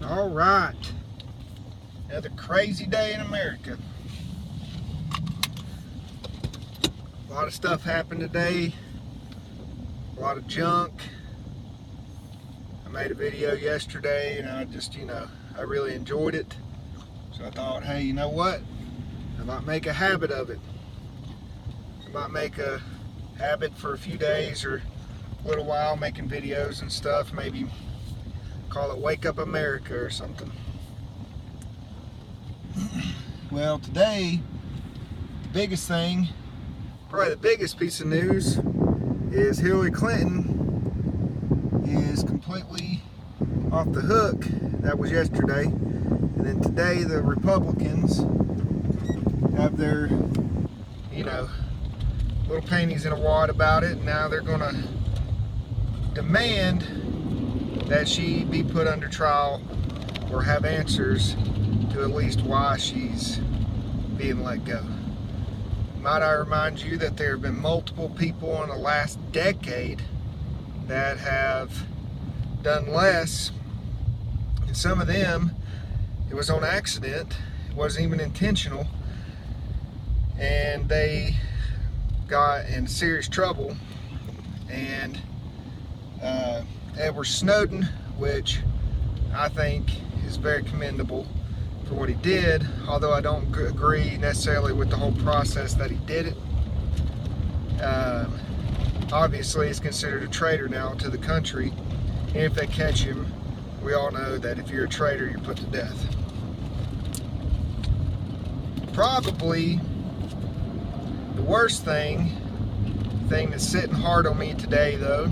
All right, another crazy day in America. A lot of stuff happened today, a lot of junk. I made a video yesterday and I really enjoyed it. So I thought, hey, you know what? I might make a habit of it. I might make a habit for a few days or a little while making videos and stuff. Maybe call it Wake Up America or something. Well, today, the biggest thing, probably the biggest piece of news, is Hillary Clinton is completely off the hook. That was yesterday. And then today, the Republicans have their, little panties in a wad about it. Now they're going to demand that she be put under trial or have answers to at least why she's being let go. Might I remind you that there have been multiple people in the last decade that have done less, and some of them, it was on accident, it wasn't even intentional, and they got in serious trouble. And Edward Snowden, which I think is very commendable for what he did, although I don't agree necessarily with the whole process that he did it. Obviously, he's considered a traitor now to the country, and if they catch him, we all know that if you're a traitor, you're put to death. Probably the worst thing that's sitting hard on me today, though,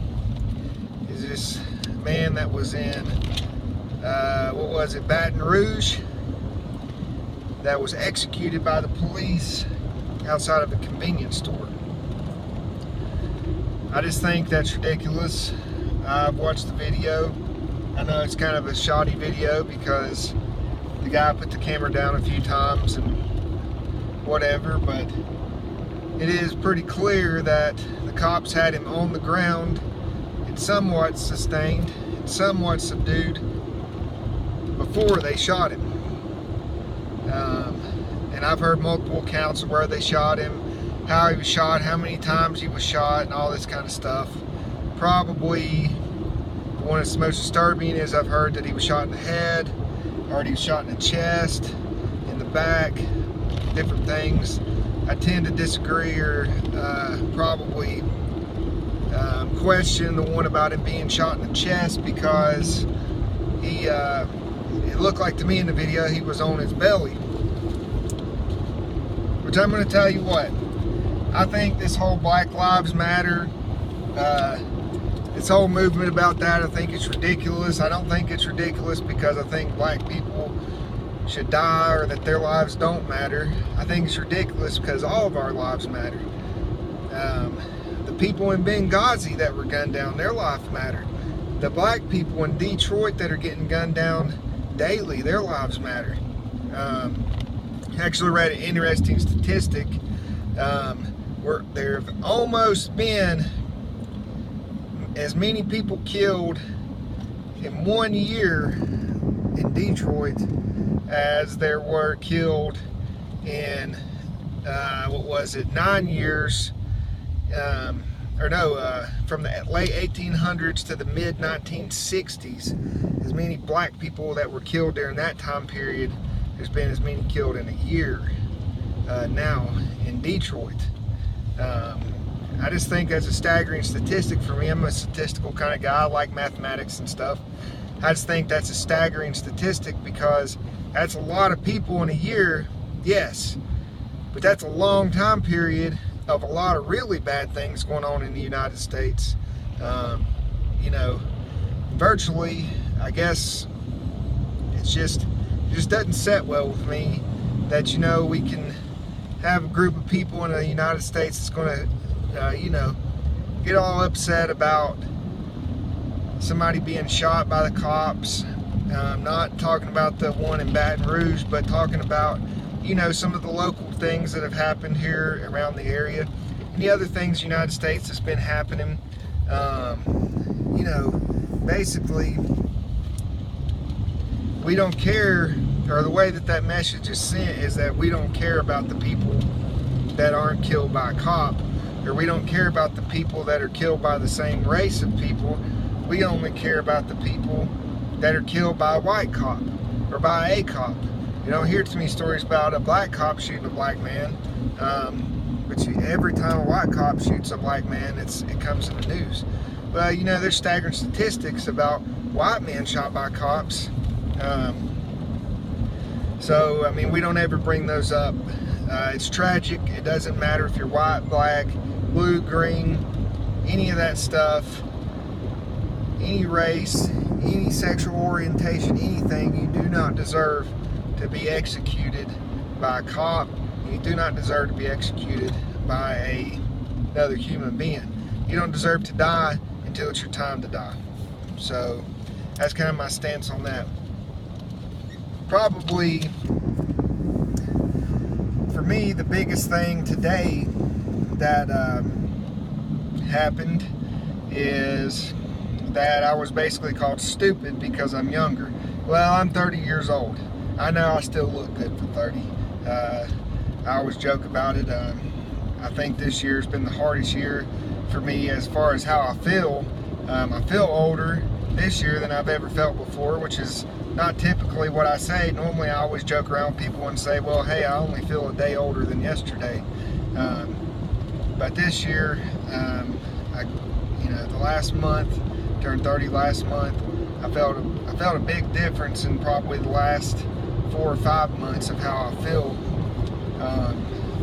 is this man that was in, Baton Rouge, that was executed by the police outside of a convenience store. I just think that's ridiculous. I've watched the video. I know it's kind of a shoddy video because the guy put the camera down a few times and whatever, but it is pretty clear that the cops had him on the ground and somewhat sustained and somewhat subdued before they shot him. And I've heard multiple accounts of where they shot him, how he was shot, how many times he was shot, and all this kind of stuff. Probably one that's most disturbing is I've heard that he was shot in the head, or he was shot in the chest, in the back, different things. I tend to disagree or probably question the one about him being shot in the chest, because he, it looked like to me in the video he was on his belly. Which I'm going to tell you what, I think this whole Black Lives Matter, this whole movement about that, I think it's ridiculous. I don't think it's ridiculous because I think black people should die or that their lives don't matter. I think it's ridiculous because all of our lives matter. The people in Benghazi that were gunned down, their life mattered. The black people in Detroit that are getting gunned down daily, their lives matter. Actually read an interesting statistic where there have almost been as many people killed in 1 year in Detroit as there were killed in 9 years, from the late 1800s to the mid 1960s. As many black people that were killed during that time period, there's been as many killed in a year now in Detroit. I just think that's a staggering statistic for me. I'm a statistical kind of guy. I like mathematics and stuff. I just think that's a staggering statistic because that's a lot of people in a year, yes, but that's a long time period of a lot of really bad things going on in the United States. Virtually, I guess it just doesn't set well with me that, we can have a group of people in the United States that's going to, get all upset about somebody being shot by the cops. I'm not talking about the one in Baton Rouge, but talking about, some of the local things that have happened here around the area. And the other things in the United States that's been happening, basically, we don't care, or the way that message is sent is that we don't care about the people that aren't killed by a cop, or we don't care about the people that are killed by the same race of people. We only care about the people that are killed by a white cop or by a cop. You don't hear too many stories about a black cop shooting a black man, but every time a white cop shoots a black man, it comes in the news. Well, you know, there's staggering statistics about white men shot by cops. So, I mean, we don't ever bring those up. It's tragic. It doesn't matter if you're white, black, blue, green, any of that stuff, any race, any sexual orientation, anything. You do not deserve to be executed by a cop. You do not deserve to be executed by another human being. You don't deserve to die until it's your time to die. So that's kind of my stance on that. Probably for me, the biggest thing today that happened is that I was basically called stupid because I'm younger. Well, I'm 30 years old. I know I still look good for 30. I always joke about it. I think this year's been the hardest year for me as far as how I feel. I feel older this year than I've ever felt before, which is not typically what I say. Normally I always joke around with people and say, well, hey, I only feel a day older than yesterday. But this year, the last month, turned 30 last month, I felt a big difference in probably the last 4 or 5 months of how I feel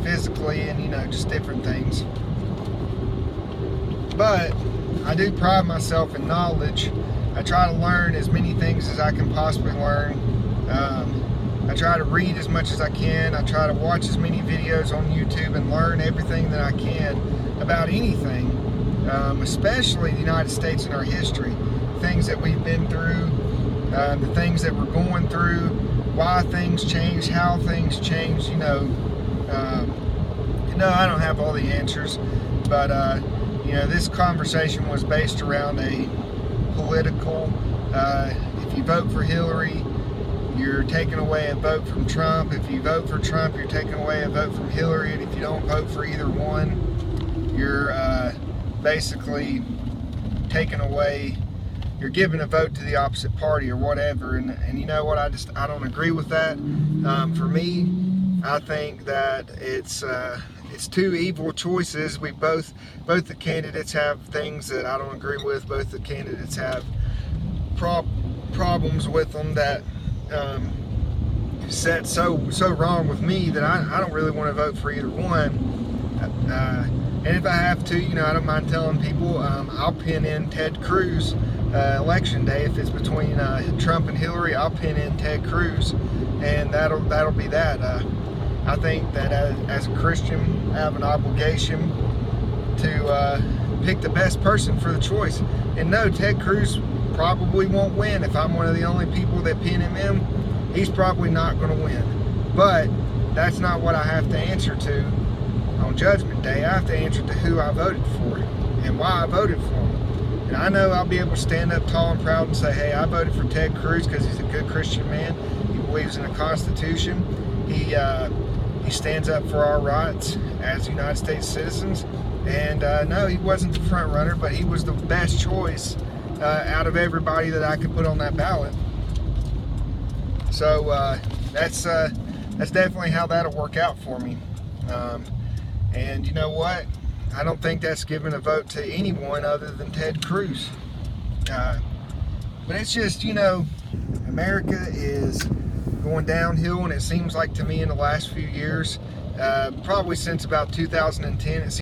physically, and just different things. But I do pride myself in knowledge. I try to learn as many things as I can possibly learn. I try to read as much as I can. I try to watch as many videos on YouTube and learn everything that I can about anything, especially the United States and our history, things that we've been through, the things that we're going through, why things change, how things change. I don't have all the answers, but this conversation was based around a political, if you vote for Hillary, you're taking away a vote from Trump. If you vote for Trump, you're taking away a vote from Hillary. And if you don't vote for either one, you're basically taking away, you're giving a vote to the opposite party or whatever. And you know what, I don't agree with that. For me, I think that it's two evil choices. Both the candidates have things that I don't agree with. Both the candidates have problems with them that set so wrong with me that I don't really want to vote for either one. And if I have to, I don't mind telling people, I'll pin in Ted Cruz election day. If it's between Trump and Hillary, I'll pin in Ted Cruz, and that'll be that. I think that as a Christian, I have an obligation to pick the best person for the choice. And no, Ted Cruz probably won't win. If I'm one of the only people that pin him in, he's probably not going to win. But that's not what I have to answer to on Judgment Day. I have to answer to who I voted for and why I voted for him. And I know I'll be able to stand up tall and proud and say, hey, I voted for Ted Cruz because he's a good Christian man. He believes in the Constitution. He stands up for our rights as United States citizens. And no, he wasn't the front runner, but he was the best choice out of everybody that I could put on that ballot. So that's definitely how that'll work out for me. And you know what? I don't think that's giving a vote to anyone other than Ted Cruz. But it's just, America is going downhill, and it seems like to me in the last few years, probably since about 2010, it seems